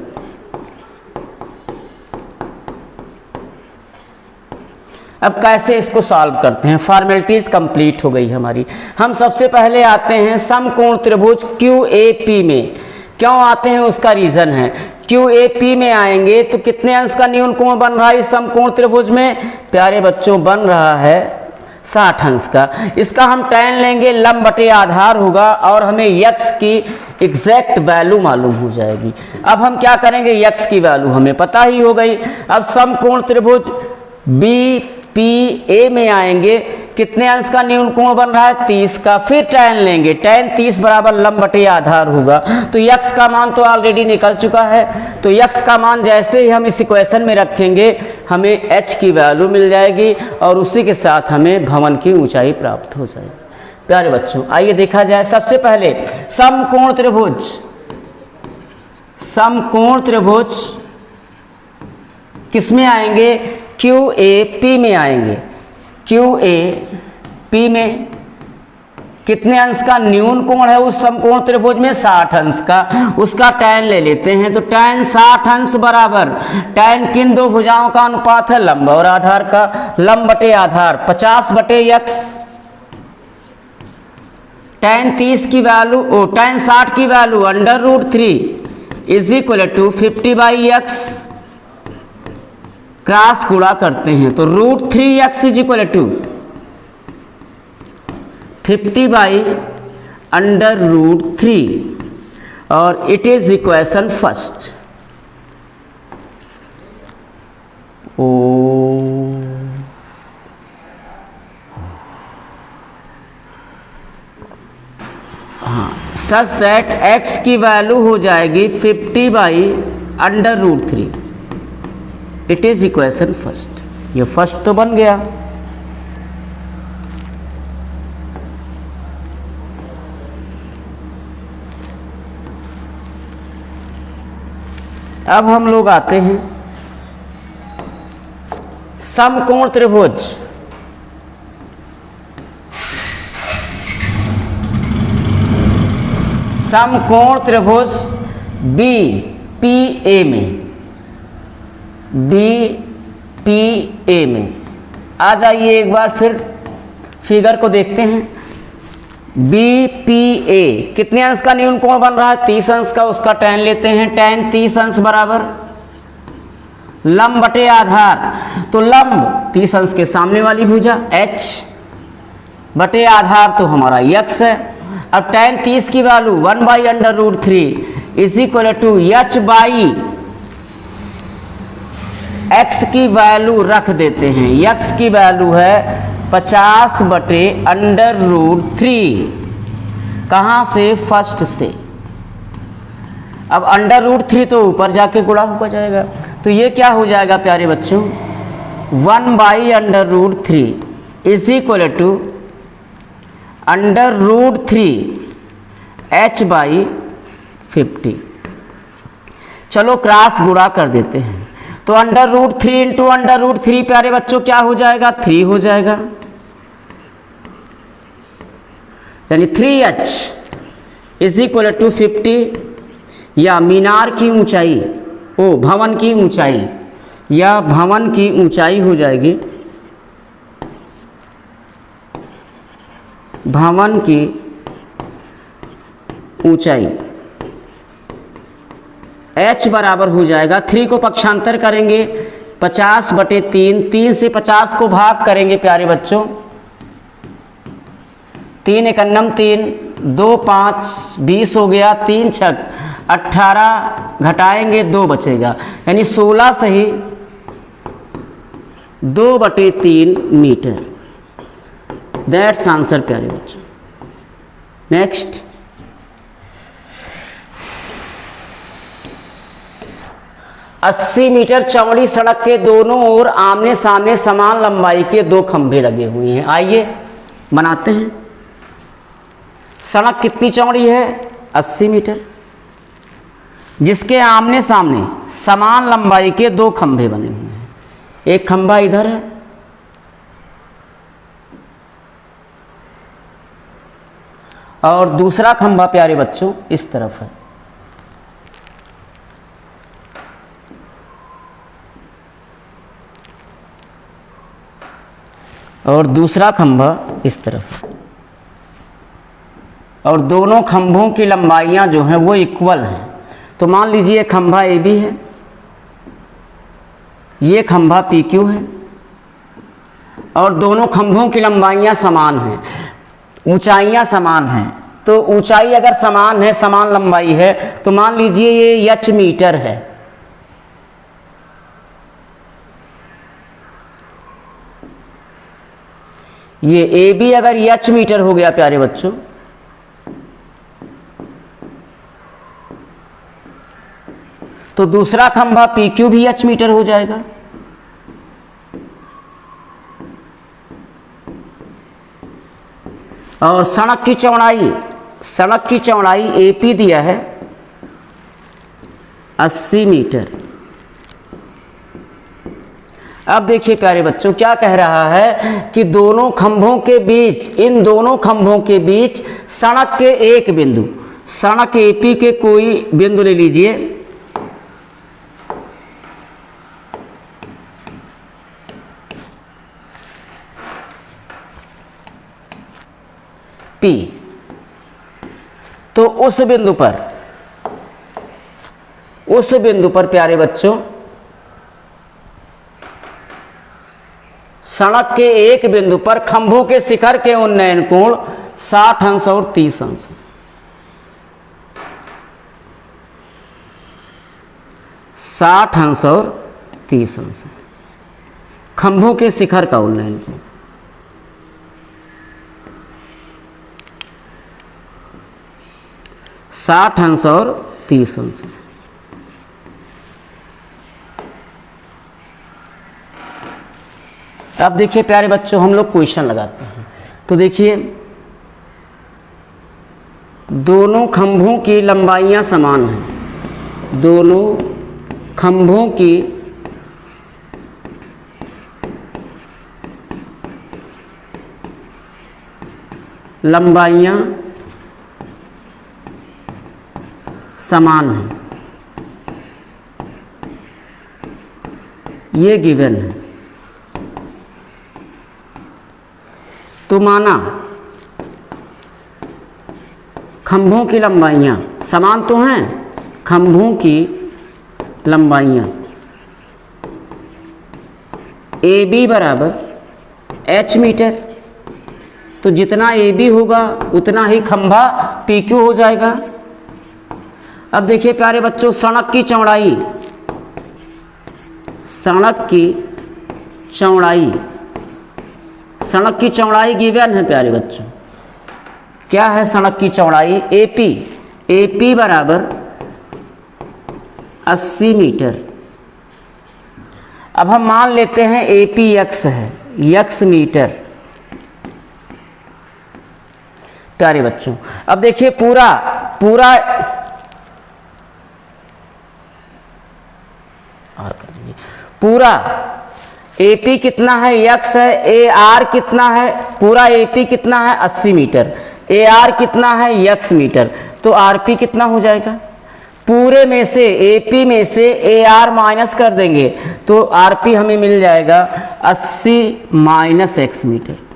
अब कैसे इसको सॉल्व करते हैं, फॉर्मेलिटीज कंप्लीट हो गई हमारी। हम सबसे पहले आते हैं समकोण त्रिभुज QAP में। क्यों आते हैं उसका रीजन है, QAP में आएंगे तो कितने अंश का न्यून कोण बन रहा है इस समकोण त्रिभुज में? प्यारे बच्चों, बन रहा है 60 अंश का। इसका हम tan लेंगे, लंब बटे आधार होगा और हमें x की एग्जैक्ट वैल्यू मालूम हो जाएगी। अब हम क्या करेंगे, x की वैल्यू हमें पता ही हो गई। अब समकोण त्रिभुज BPA में आएंगे, कितने अंश का न्यून कोण बन रहा है? 30 का। फिर tan लेंगे, tan 30 बराबर लंब बटे आधार होगा। तो x का मान तो ऑलरेडी निकल चुका है, तो x का मान जैसे ही हम इस इक्वेशन में रखेंगे हमें h की वैल्यू मिल जाएगी और उसी के साथ हमें भवन की ऊंचाई प्राप्त हो जाएगी। प्यारे बच्चों, आइए देखा जाए। सबसे पहले समकोण त्रिभुज, समकोण त्रिभुज किसमें आएंगे? QAP में आएंगे। QAP में कितने अंश का न्यून कोण है उस समकोण त्रिभुज में? 60 अंश का। उसका tan ले लेते हैं, तो tan 60 अंश बराबर, tan किन दो भुजाओं का अनुपात है? लंब और आधार का। लंब बटे आधार 50 बटे x, tan 30 की वैल्यू tan 60 की value √3 is equal to 50/x। Cross गुणा करते हैं तो √3x इज इक्वल टू 50/√3 और इट इज इक्वेशन फर्स्ट। हाँ, सच दैट x की वैल्यू हो जाएगी 50/√3। It is equation first. ये फर्स्ट तो बन गया। अब हम लोग आते हैं समकोण त्रिभुज समकोण त्रिभुज BPA में, BPA में आ जाइए एक बार फिर फिगर को देखते हैं। BPA कितने अंश का न्यून कोण बन रहा है? 30 अंश का। उसका tan लेते हैं, tan 30 अंश बराबर लंब बटे आधार, तो लंब 30 अंश के सामने वाली भुजा h बटे आधार तो हमारा x है। अब tan 30 की value 1/√3 is equal to h by x की वैल्यू रख देते हैं। x की वैल्यू है 50/√3। कहाँ से? फर्स्ट से। अब √3 तो ऊपर जाके गुणा हो जाएगा, तो ये क्या हो जाएगा प्यारे बच्चों? 1/√3 इज इक्वल टू √3h/50। चलो क्रॉस गुणा कर देते हैं, तो √3 इंटू √3 प्यारे बच्चों क्या हो जाएगा? 3 हो जाएगा, यानी 3h इज इक्वल टू 50। या मीनार की ऊंचाई, भवन की ऊंचाई, या भवन की ऊंचाई हो जाएगी, भवन की ऊंचाई h बराबर हो जाएगा, 3 को पक्षांतर करेंगे 50/3, 3 से 50 को भाग करेंगे प्यारे बच्चों, 3 एकन्नम 3, 2 5 20 हो गया, 3 छक 18, घटाएंगे 2 बचेगा, यानी 16 सही 2/3 मीटर। दैट्स आंसर प्यारे बच्चों। नेक्स्ट, 80 मीटर चौड़ी सड़क के दोनों ओर आमने सामने समान लंबाई के 2 खंभे लगे हुए हैं। आइए बनाते हैं। सड़क कितनी चौड़ी है? 80 मीटर, जिसके आमने सामने समान लंबाई के 2 खंभे बने हुए हैं। एक खंभा इधर है और दूसरा खंभा प्यारे बच्चों इस तरफ है। और दूसरा खंभा इस तरफ है। और दोनों खंभों की लंबाइयां जो हैं वो इक्वल हैं। तो मान लीजिए खंभा ए बी है, ये खंभा पी क्यू है, और दोनों खंभों की लंबाइयां समान हैं, ऊंचाइयां समान हैं। तो ऊंचाई अगर समान है, समान लंबाई है, तो मान लीजिए ये h मीटर है। ये ए बी अगर h मीटर हो गया प्यारे बच्चों, तो दूसरा खंभा पी क्यू भी h मीटर हो जाएगा। और सड़क की चौड़ाई AP दिया है 80 मीटर। अब देखिए प्यारे बच्चों क्या कह रहा है कि दोनों खंभों के बीच, इन दोनों खंभों के बीच सड़क के एक बिंदु, सड़क AP के कोई बिंदु ले लीजिए, P। तो उस बिंदु पर प्यारे बच्चों सड़क के एक बिंदु पर खंभों के शिखर के उन्नयन कोण 60 अंश और 30 अंश। और 30 अंश खंभों के शिखर का उन्नयन कोण। साठ अंश और 30 अंश। अब देखिए प्यारे बच्चों हम लोग क्वेश्चन लगाते हैं। तो देखिए दोनों खंभों की लंबाइयां समान हैं, दोनों खंभों की लंबाइयां समान हैं, ये गिवन है। तो माना खंभों की लंबाइयां समान तो हैं, खंभों की लंबाइयां AB बराबर h मीटर। तो जितना AB होगा उतना ही खंभा PQ हो जाएगा। अब देखिए प्यारे बच्चों सड़क की चौड़ाई गिवन है प्यारे बच्चों। क्या है सड़क की चौड़ाई? AP बराबर 80 मीटर। अब हम मान लेते हैं AP x है, x मीटर प्यारे बच्चों। अब देखिए पूरा और कर दीजिए, पूरा AP कितना है? x है। AR कितना है? पूरा AP कितना है? 80 मीटर। AR कितना है? x metre. तो RP कितना हो जाएगा? पूरे में से AP में से AR माइनस कर देंगे तो RP हमें मिल जाएगा 80 माइनस x मीटर।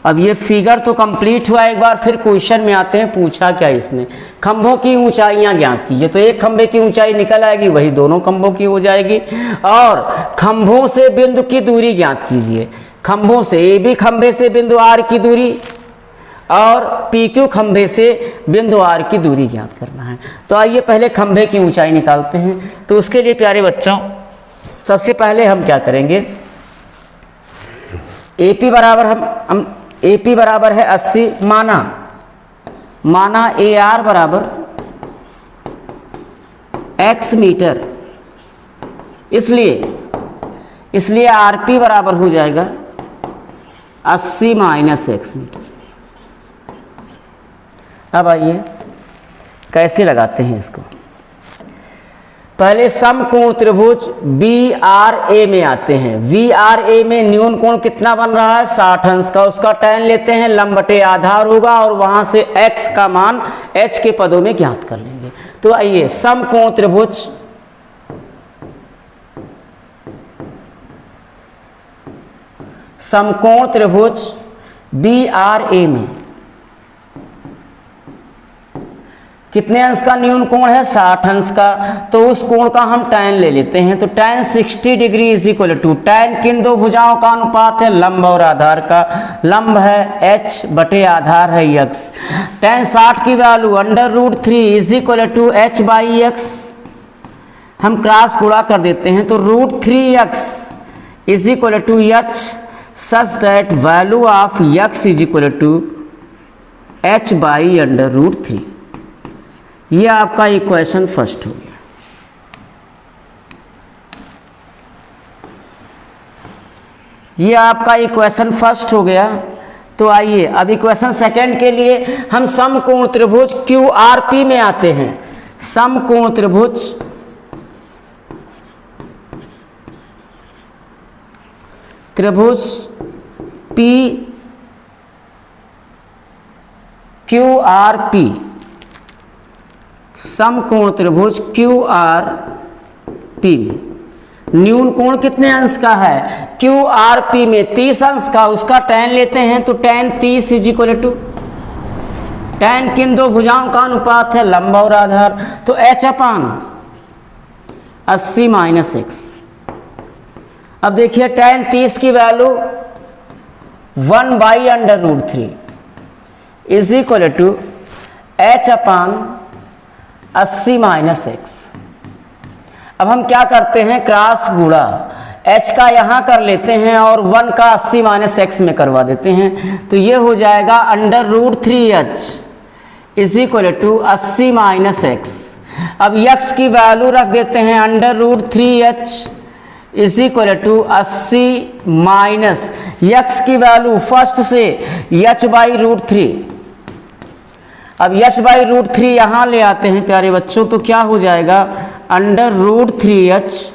अब ये फिगर तो कंप्लीट हुआ। एक बार फिर क्वेश्चन में आते हैं। पूछा क्या इसने? खंभों की ऊंचाइयां ज्ञात कीजिए। तो एक खंभे की ऊंचाई निकल आएगी, वही दोनों खंभों की हो जाएगी। और खंभों से बिंदु की दूरी ज्ञात कीजिए। खंभों से AB खंभे से बिंदु R की दूरी और पी क्यू खंभे से बिंदु आर की दूरी ज्ञात करना है। तो आइए पहले खंभे की ऊंचाई निकालते हैं। तो उसके लिए प्यारे बच्चों सबसे पहले हम क्या करेंगे, AP बराबर हम AP बराबर है 80, माना AR बराबर x मीटर, इसलिए RP बराबर हो जाएगा 80 माइनस x मीटर। अब आइए कैसे लगाते हैं इसको। पहले समकोण त्रिभुज BRA में आते हैं। VRA में न्यून कोण कितना बन रहा है, 60 अंश का। उसका tan लेते हैं, लंब बटे आधार होगा और वहां से x का मान h के पदों में ज्ञात कर लेंगे। तो आइए समकोण त्रिभुज BRA में कितने अंश का न्यून कोण है, 60 अंश का। तो उस कोण का हम tan ले लेते हैं। तो tan 60 degree is equal to, tan किन दो भुजाओं का अनुपात है, लंब और आधार का। लंब है h बटे आधार है x। tan 60 की value √3 is equal to h by x। हम क्रॉस गुणा कर देते हैं तो √3x is equal to h such that value of x is equal to h by √3। ये आपका इक्वेशन फर्स्ट हो गया। ये आपका इक्वेशन फर्स्ट हो गया। तो आइए अब इक्वेशन सेकंड के लिए हम समकोण त्रिभुज QRP में आते हैं। समकोण त्रिभुज QRP, समकोण त्रिभुज QRP में न्यून कोण कितने अंश का है, QRP में 30 अंश का। उसका tan लेते हैं तो tan 30 is equal to, tan किन दो भुजाओं का अनुपात है, लंब और आधार। तो h अपान 80 माइनस x। अब देखिए tan 30 की value 1 by √3 is equal to h upon 80 minus x। अब हम क्या करते हैं, क्रॉस गुणा h का यहाँ कर लेते हैं और 1 का 80 माइनस x में करवा देते हैं। तो ये हो जाएगा √3h is equal to 80 minus x। अब x की वैल्यू रख देते हैं √3h is equal to 80 minus x की वैल्यू फर्स्ट से h बाई √3। अब h बाई √3 यहाँ ले आते हैं प्यारे बच्चों, तो क्या हो जाएगा √3h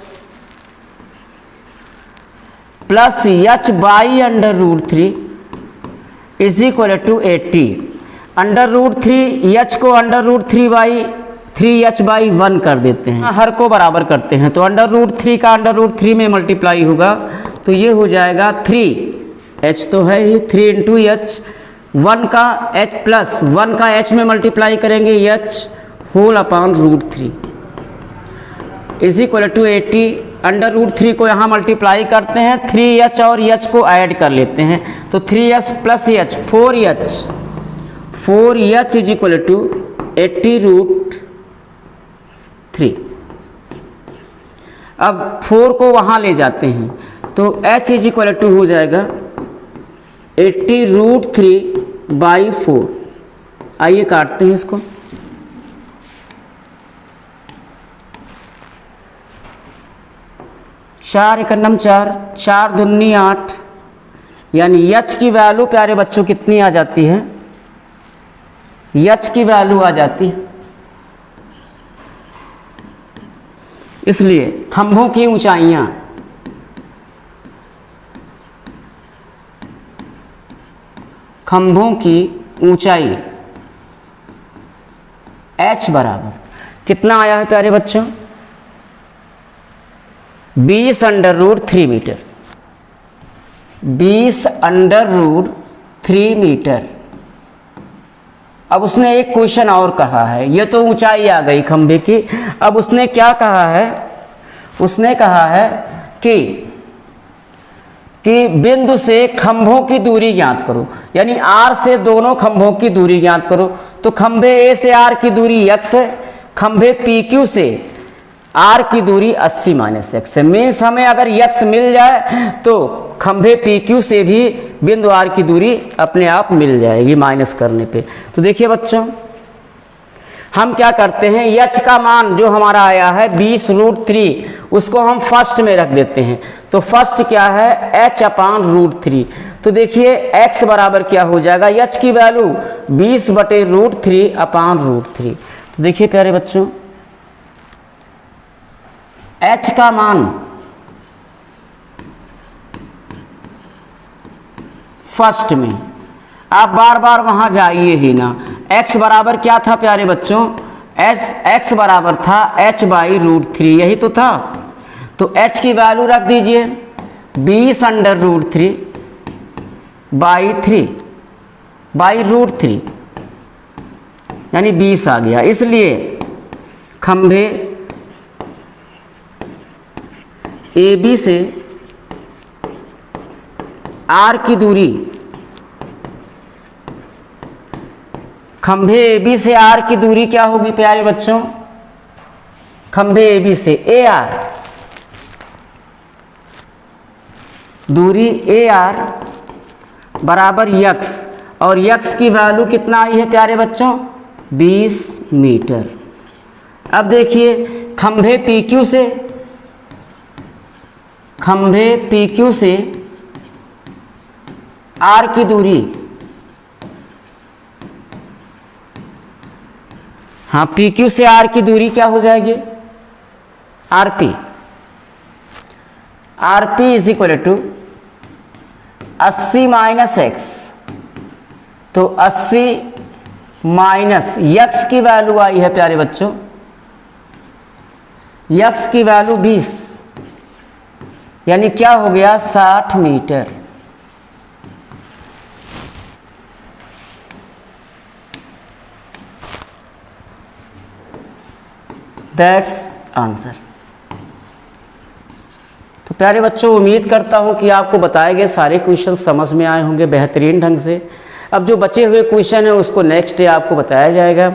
plus h by √3 is equal to 80। √3h को √3 बाई 3h बाई 1 कर देते हैं, हर को बराबर करते हैं। तो √3 का √3 में मल्टीप्लाई होगा तो ये हो जाएगा 3h तो है ही 3 इंटू h, 1 का h प्लस 1 का h में मल्टीप्लाई करेंगे h whole upon √3 is equal to 80। √3 को यहाँ मल्टीप्लाई करते हैं, 3h और h को ऐड कर लेते हैं तो 3h plus h 4h is equal to 80√3। अब 4 को वहाँ ले जाते हैं तो h इज इक्वल टू हो जाएगा 80√3 बाई 4। आइए काटते हैं इसको। चार एकन्नम 4, 4 दूनी 8, यानी h की वैल्यू प्यारे बच्चों कितनी आ जाती है, h की वैल्यू आ जाती है। इसलिए खंभों की ऊंचाइयां खंभों की ऊंचाई h बराबर कितना आया है प्यारे बच्चों, 20√3 मीटर। 20√3 मीटर। अब उसने एक क्वेश्चन और कहा है, ये तो ऊंचाई आ गई खंभे की। अब उसने क्या कहा है, उसने कहा है कि कि बिंदु से खंभों की दूरी ज्ञात करो, यानी आर से दोनों खंभों की दूरी ज्ञात करो। तो खंभे ए से आर की दूरी x है, खंभे पी क्यू से आर की दूरी 80 - x है। मीन्स हमें अगर x मिल जाए तो खंभे पी क्यू से भी बिंदु आर की दूरी अपने आप मिल जाएगी माइनस करने पे। तो देखिए बच्चों, हम क्या करते हैं, h का मान जो हमारा आया है 20√3, उसको हम फर्स्ट में रख देते हैं। तो फर्स्ट क्या है, h/√3। तो देखिए x बराबर क्या हो जाएगा, h की वैल्यू 20/√3/√3। तो देखिए प्यारे बच्चों, h का मान फर्स्ट में, आप बार बार वहां जाइए ही ना। x बराबर क्या था प्यारे बच्चों, x बराबर था h/√3, यही तो था। तो h की वैल्यू रख दीजिए 20√3/3 यानी 20 आ गया। इसलिए खंभे ए बी से आर की दूरी, खंभे ए बी से आर की दूरी क्या होगी प्यारे बच्चों, खंभे ए बी से ए आर, दूरी ए आर बराबर यक्स, और यक्स की वैल्यू कितना आई है प्यारे बच्चों, 20 मीटर। अब देखिए खंभे पी क्यू से, खंभे पी क्यू से आर की दूरी, हाँ पी क्यू से आर की दूरी क्या हो जाएगी, RP, RP is equal to 80 - x। तो 80 माइनस यक्स की वैल्यू आई है प्यारे बच्चों, यक्स की वैल्यू 20, यानी क्या हो गया 60 मीटर। That's answer. तो प्यारे बच्चों, उम्मीद करता हूं कि आपको बताए गए सारे क्वेश्चन समझ में आए होंगे बेहतरीन ढंग से। अब जो बचे हुए क्वेश्चन है उसको नेक्स्ट डे आपको बताया जाएगा।